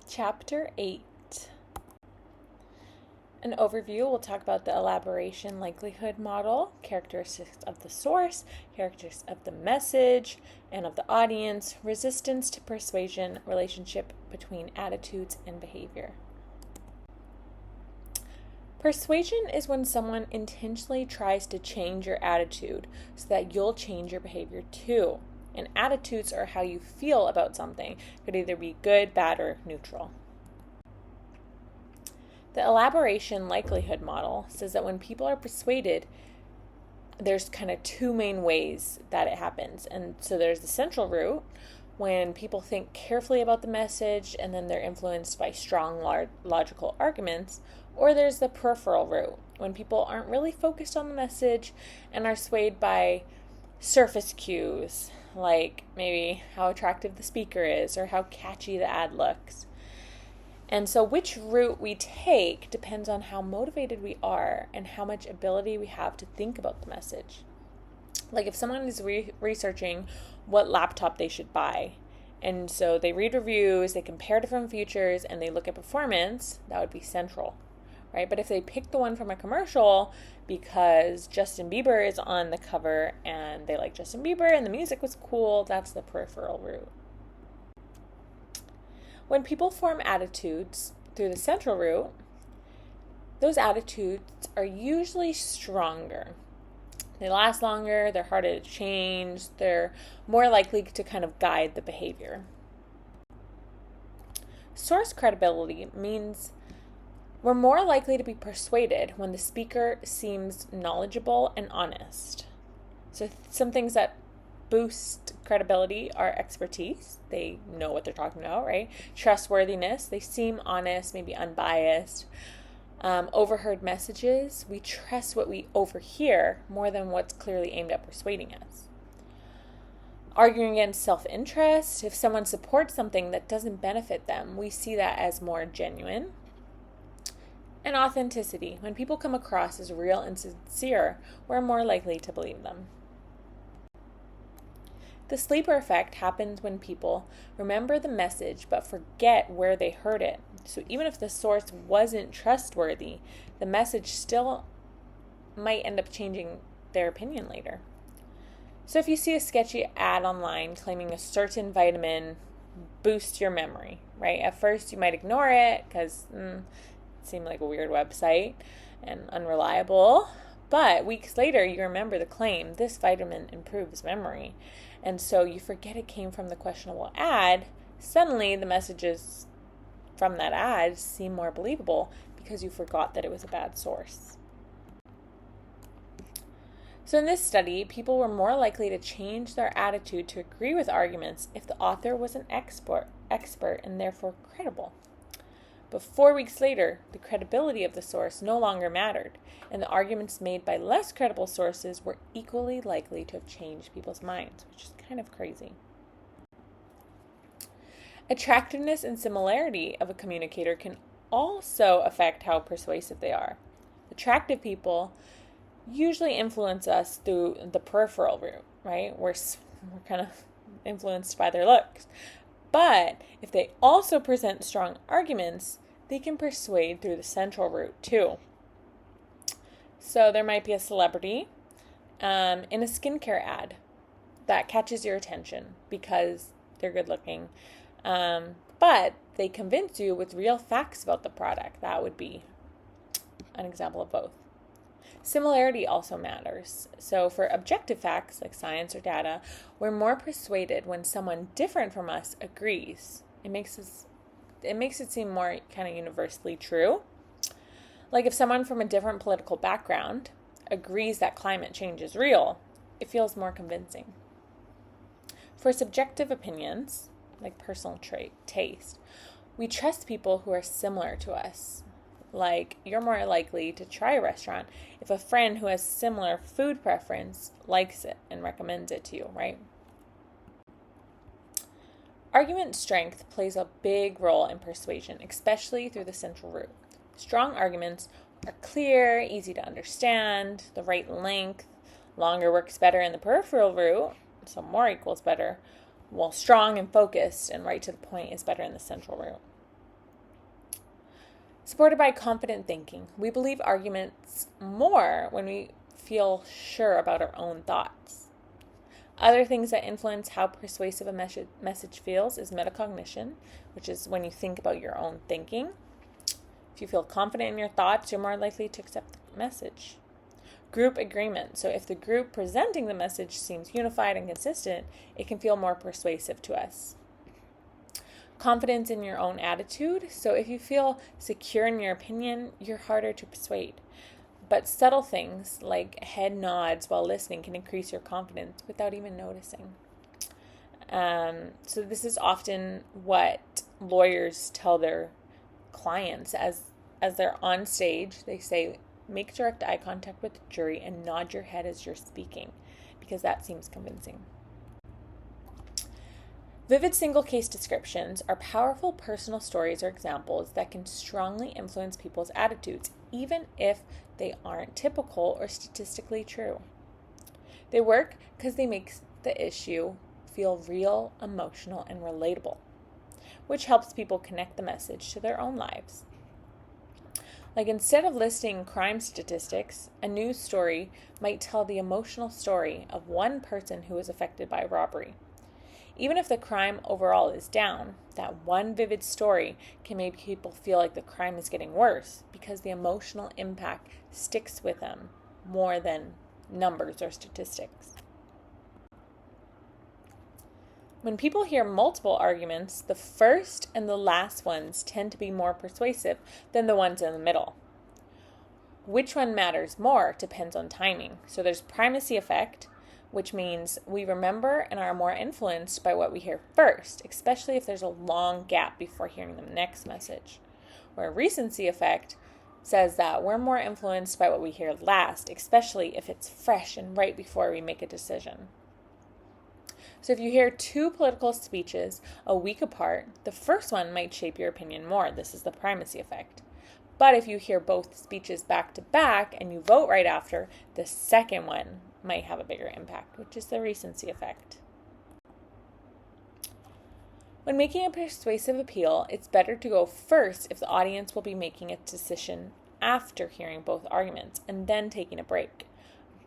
Chapter 8. An overview, we'll talk about the elaboration likelihood model, characteristics of the source, characteristics of the message and of the audience, resistance to persuasion, relationship between attitudes and behavior. Persuasion is when someone intentionally tries to change your attitude so that you'll change your behavior too. And attitudes are how you feel about something. It could either be good, bad, or neutral. The elaboration likelihood model says that when people are persuaded, there's kind of two main ways that it happens. And so there's the central route, when people think carefully about the message and then they're influenced by strong logical arguments, or there's the peripheral route, when people aren't really focused on the message and are swayed by surface cues, like maybe how attractive the speaker is or how catchy the ad looks. And so which route we take depends on how motivated we are and how much ability we have to think about the message. Like if someone is researching what laptop they should buy, and so they read reviews, they compare different features, and they look at performance, that would be central, right? But if they pick the one from a commercial because Justin Bieber is on the cover and they like Justin Bieber and the music was cool, that's the peripheral route. When people form attitudes through the central route, those attitudes are usually stronger. They last longer, they're harder to change, they're more likely to kind of guide the behavior. Source credibility means we're more likely to be persuaded when the speaker seems knowledgeable and honest. So some things that boost credibility are expertise. They know what they're talking about, right? Trustworthiness. They seem honest, maybe unbiased. Overheard messages. We trust what we overhear more than what's clearly aimed at persuading us. Arguing against self-interest. If someone supports something that doesn't benefit them, we see that as more genuine. And authenticity. When people come across as real and sincere, we're more likely to believe them. The sleeper effect happens when people remember the message but forget where they heard it. So even if the source wasn't trustworthy, the message still might end up changing their opinion later. So if you see a sketchy ad online claiming a certain vitamin boosts your memory, right? At first you might ignore it because it seemed like a weird website and unreliable. But weeks later, you remember the claim, this vitamin improves memory. And so you forget it came from the questionable ad. Suddenly, the messages from that ad seem more believable because you forgot that it was a bad source. So in this study, people were more likely to change their attitude to agree with arguments if the author was an expert and therefore credible. But 4 weeks later, the credibility of the source no longer mattered, and the arguments made by less credible sources were equally likely to have changed people's minds, which is kind of crazy. Attractiveness and similarity of a communicator can also affect how persuasive they are. Attractive people usually influence us through the peripheral route, right? We're kind of influenced by their looks. But if they also present strong arguments, they can persuade through the central route too. So there might be a celebrity in a skincare ad that catches your attention because they're good looking. But they convince you with real facts about the product. That would be an example of both. Similarity also matters. So for objective facts like science or data, we're more persuaded when someone different from us agrees. It makes it seem more kind of universally true. Like if someone from a different political background agrees that climate change is real, it feels more convincing. For subjective opinions, like personal taste, we trust people who are similar to us. Like, you're more likely to try a restaurant if a friend who has similar food preference likes it and recommends it to you, right? Argument strength plays a big role in persuasion, especially through the central route. Strong arguments are clear, easy to understand, the right length. Longer works better in the peripheral route, so more equals better, while strong and focused and right to the point is better in the central route. Supported by confident thinking, we believe arguments more when we feel sure about our own thoughts. Other things that influence how persuasive a message feels is metacognition, which is when you think about your own thinking. If you feel confident in your thoughts, you're more likely to accept the message. Group agreement. So if the group presenting the message seems unified and consistent, it can feel more persuasive to us. Confidence in your own attitude. So if you feel secure in your opinion, you're harder to persuade. But subtle things like head nods while listening can increase your confidence without even noticing. So this is often what lawyers tell their clients as they're on stage. They say, make direct eye contact with the jury and nod your head as you're speaking, because that seems convincing. Vivid single case descriptions are powerful personal stories or examples that can strongly influence people's attitudes, even if they aren't typical or statistically true. They work because they make the issue feel real, emotional, and relatable, which helps people connect the message to their own lives. Like, instead of listing crime statistics, a news story might tell the emotional story of one person who was affected by robbery. Even if the crime overall is down, that one vivid story can make people feel like the crime is getting worse because the emotional impact sticks with them more than numbers or statistics. When people hear multiple arguments, the first and the last ones tend to be more persuasive than the ones in the middle. Which one matters more depends on timing. So there's primacy effect, which means we remember and are more influenced by what we hear first, especially if there's a long gap before hearing the next message. Where recency effect says that we're more influenced by what we hear last, especially if it's fresh and right before we make a decision. So if you hear two political speeches a week apart, the first one might shape your opinion more. This is the primacy effect. But if you hear both speeches back to back and you vote right after, the second one might have a bigger impact, which is the recency effect. When making a persuasive appeal, it's better to go first if the audience will be making a decision after hearing both arguments and then taking a break.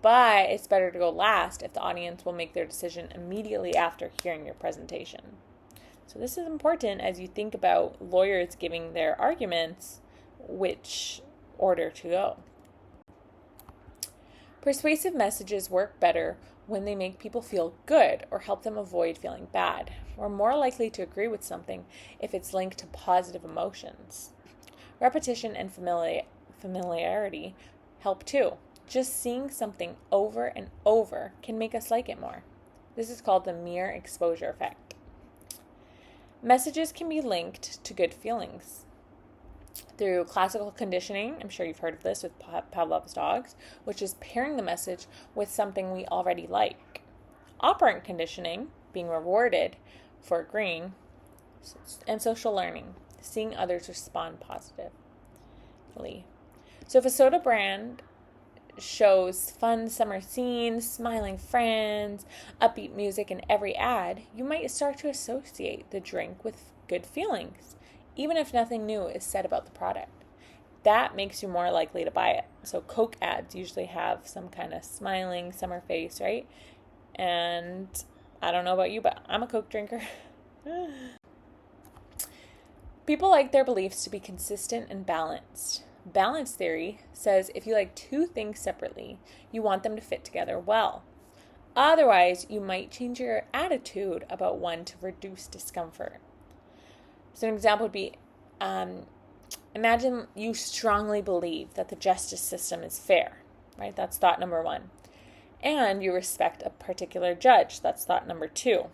But it's better to go last if the audience will make their decision immediately after hearing your presentation. So this is important as you think about lawyers giving their arguments, which order to go. Persuasive messages work better when they make people feel good or help them avoid feeling bad. We're more likely to agree with something if it's linked to positive emotions. Repetition and familiarity help too. Just seeing something over and over can make us like it more. This is called the mere exposure effect. Messages can be linked to good feelings. Through classical conditioning, I'm sure you've heard of this with Pavlov's dogs, which is pairing the message with something we already like. Operant conditioning, being rewarded for agreeing, and social learning, seeing others respond positively. So if a soda brand shows fun summer scenes, smiling friends, upbeat music in every ad, you might start to associate the drink with good feelings, even if nothing new is said about the product. That makes you more likely to buy it. So Coke ads usually have some kind of smiling summer face, right? And I don't know about you, but I'm a Coke drinker. People like their beliefs to be consistent and balanced. Balance theory says if you like two things separately, you want them to fit together well. Otherwise, you might change your attitude about one to reduce discomfort. So an example would be, imagine you strongly believe that the justice system is fair, right? That's thought number one. And you respect a particular judge. That's thought number two.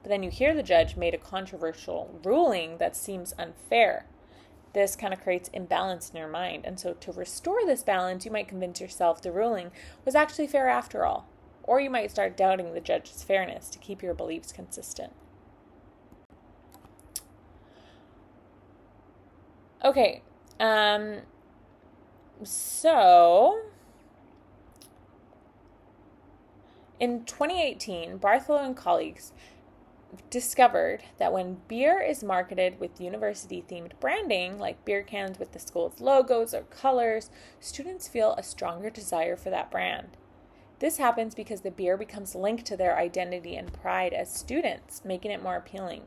But then you hear the judge made a controversial ruling that seems unfair. This kind of creates imbalance in your mind. And so to restore this balance, you might convince yourself the ruling was actually fair after all. Or you might start doubting the judge's fairness to keep your beliefs consistent. Okay, so in 2018, Bartholow and colleagues discovered that when beer is marketed with university-themed branding, like beer cans with the school's logos or colors, students feel a stronger desire for that brand. This happens because the beer becomes linked to their identity and pride as students, making it more appealing.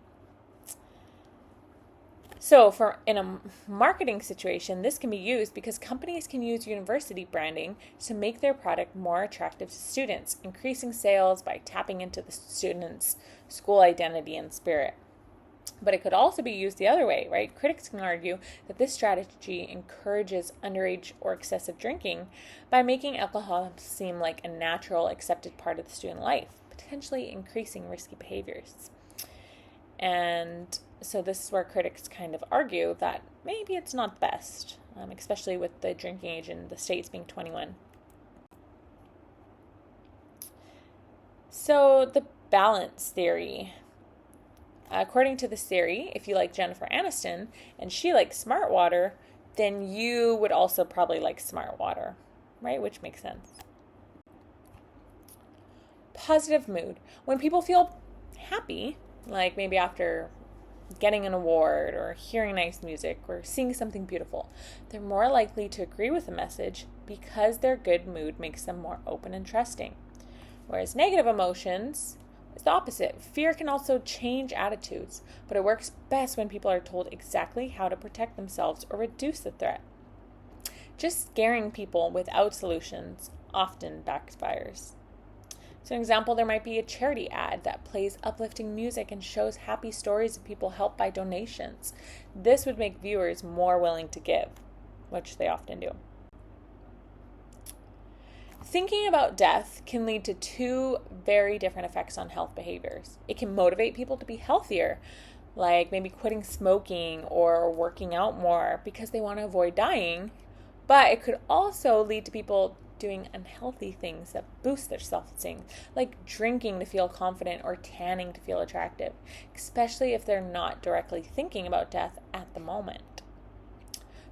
So in a marketing situation, this can be used because companies can use university branding to make their product more attractive to students, increasing sales by tapping into the students' school identity and spirit. But it could also be used the other way, right? Critics can argue that this strategy encourages underage or excessive drinking by making alcohol seem like a natural, accepted part of the student life, potentially increasing risky behaviors. And so this is where critics kind of argue that maybe it's not the best, especially with the drinking age in the States being 21. So the balance theory. According to this theory, if you like Jennifer Aniston and she likes Smart Water, then you would also probably like Smart Water, right? Which makes sense. Positive mood. When people feel happy, like maybe after getting an award or hearing nice music or seeing something beautiful, they're more likely to agree with the message because their good mood makes them more open and trusting. Whereas negative emotions is the opposite. Fear can also change attitudes, but it works best when people are told exactly how to protect themselves or reduce the threat. Just scaring people without solutions often backfires. So an example, there might be a charity ad that plays uplifting music and shows happy stories of people helped by donations. This would make viewers more willing to give, which they often do. Thinking about death can lead to two very different effects on health behaviors. It can motivate people to be healthier, like maybe quitting smoking or working out more because they want to avoid dying. But it could also lead to people doing unhealthy things that boost their self-esteem, like drinking to feel confident or tanning to feel attractive, especially if they're not directly thinking about death at the moment.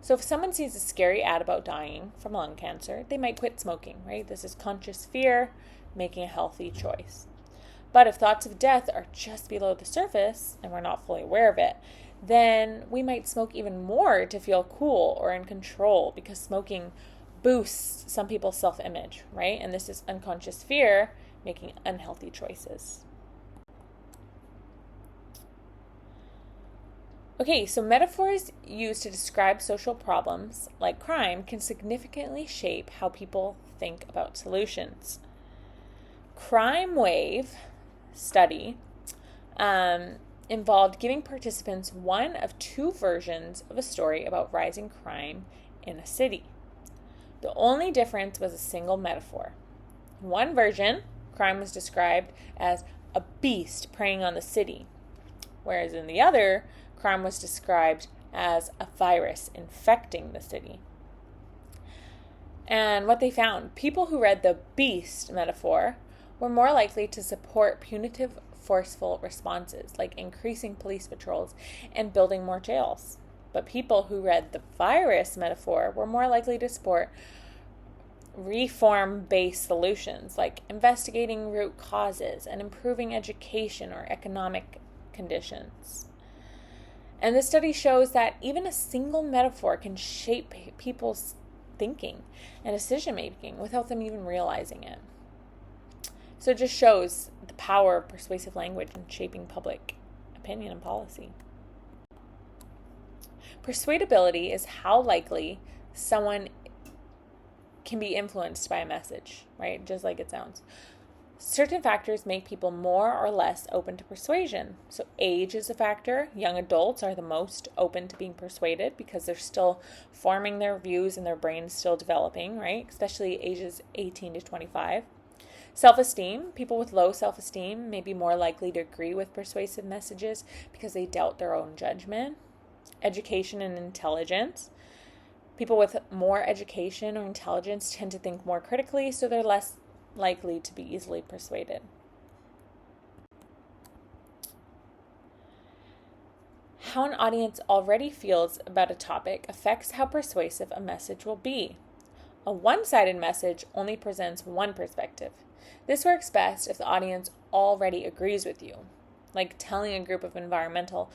So if someone sees a scary ad about dying from lung cancer, they might quit smoking, right? This is conscious fear, making a healthy choice. But if thoughts of death are just below the surface and we're not fully aware of it, then we might smoke even more to feel cool or in control because smoking boosts some people's self-image, right? And this is unconscious fear making unhealthy choices. Okay, so metaphors used to describe social problems like crime can significantly shape how people think about solutions. Crime Wave study involved giving participants one of two versions of a story about rising crime in a city. The only difference was a single metaphor. In one version, crime was described as a beast preying on the city, whereas in the other, crime was described as a virus infecting the city. And what they found, people who read the beast metaphor were more likely to support punitive, forceful responses, like increasing police patrols and building more jails. But people who read the virus metaphor were more likely to support reform-based solutions, like investigating root causes and improving education or economic conditions. And this study shows that even a single metaphor can shape people's thinking and decision-making without them even realizing it. So it just shows the power of persuasive language in shaping public opinion and policy. Persuadability is how likely someone can be influenced by a message, right? Just like it sounds. Certain factors make people more or less open to persuasion. So age is a factor. Young adults are the most open to being persuaded because they're still forming their views and their brain's still developing, right? Especially ages 18 to 25. Self-esteem. People with low self-esteem may be more likely to agree with persuasive messages because they doubt their own judgment. Education and intelligence. People with more education or intelligence tend to think more critically, so they're less likely to be easily persuaded. How an audience already feels about a topic affects how persuasive a message will be. A one-sided message only presents one perspective. This works best if the audience already agrees with you. like telling a group of environmental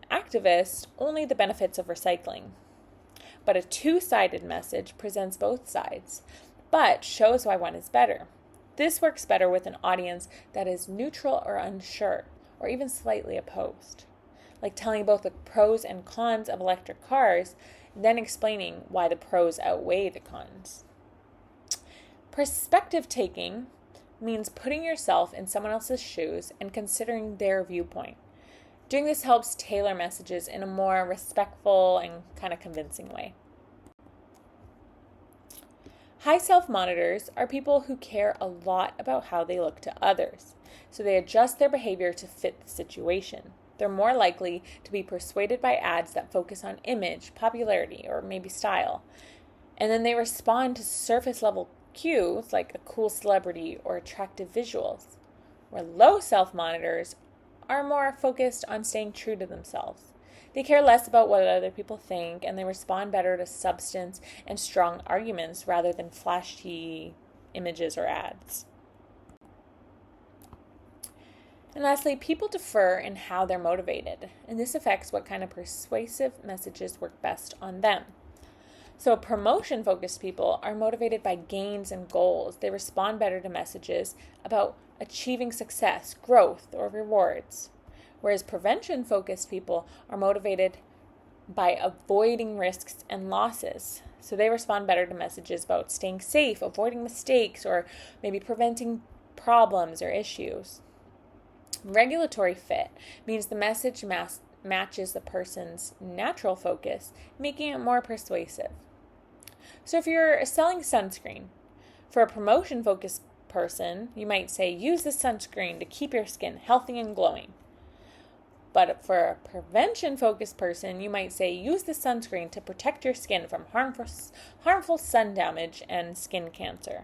activists only the benefits of recycling. But a two-sided message presents both sides, but shows why one is better. This works better with an audience that is neutral or unsure, or even slightly opposed, like telling both the pros and cons of electric cars, then explaining why the pros outweigh the cons. Perspective taking means putting yourself in someone else's shoes and considering their viewpoint. Doing this helps tailor messages in a more respectful and kind of convincing way. High self-monitors are people who care a lot about how they look to others, so they adjust their behavior to fit the situation. They're more likely to be persuaded by ads that focus on image, popularity, or maybe style. And then they respond to surface-level cues like a cool celebrity or attractive visuals, where low self-monitors are more focused on staying true to themselves. They care less about what other people think, and they respond better to substance and strong arguments rather than flashy images or ads. And lastly, people defer in how they're motivated, and this affects what kind of persuasive messages work best on them. So promotion-focused people are motivated by gains and goals. They respond better to messages about achieving success, growth, or rewards. Whereas prevention-focused people are motivated by avoiding risks and losses. So they respond better to messages about staying safe, avoiding mistakes, or maybe preventing problems or issues. Regulatory fit means the message matches the person's natural focus, making it more persuasive. So if you're selling sunscreen, for a promotion-focused person, you might say, use this sunscreen to keep your skin healthy and glowing. But for a prevention-focused person, you might say, use the sunscreen to protect your skin from harmful sun damage and skin cancer.